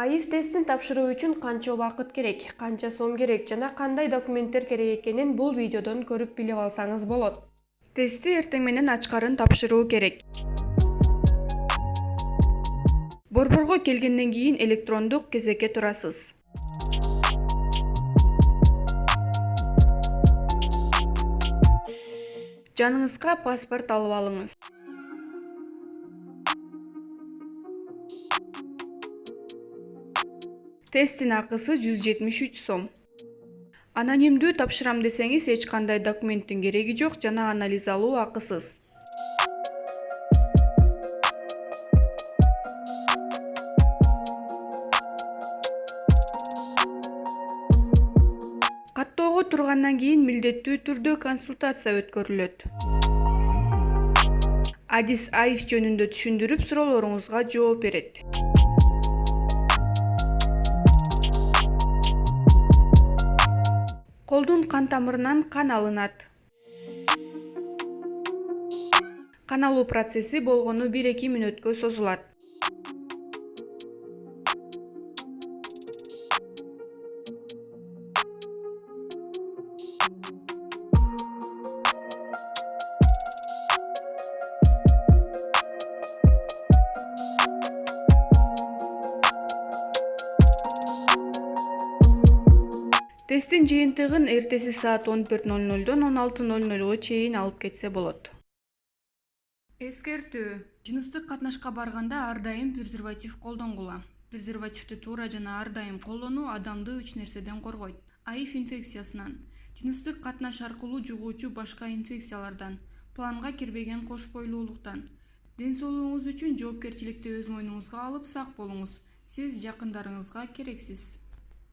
АИФ тестин тапшыруу үчүн канча убакыт керек, канча сом керек жана кандай документтер керек экенин бул видеодон көрүп билип алсаңыз болот. Тестти эртең менен ачкарын тапшыруу керек. Борборго келгенден кийин электрондук кезекке турасыз. Жаныңызга паспорт алып алыңыз. Тесттин акысы 173 сом. Анонимдүү тапшырам десеңиз эч кандай документтин кереги жок жана анализ алуу акысыз. Каттоого тургандан кийин милдеттүү түрдө консультация өткөрүлөт. Адис АИФ жөнүндө түшүндүрүп суроолоруңузга жооп берет. Колдун кан тамырынан кан алынат. Кан алуу процесси болгону 1-2 мүнөткө созулат. Тесттин жыйынтыгын эртеси саат 14:00дон 16:00 чейин алып кетсе болот. Эскертүү: жыныстык катнашка барганда ар дайым презерватив колдонгула. Презервативди туура жана ар дайым колдонуу адамды 3 нерседен коргойт. АИФ инфекциясынан, жыныстык катнаш аркылуу жугуучу башка инфекциялардан, планга кирбеген кош бойлуулуктан. Ден соолугуңуз үчүн жоопкерчиликти өз мойнуңузга алып сак болуңуз. Сиз жакындарыңызга керексиз.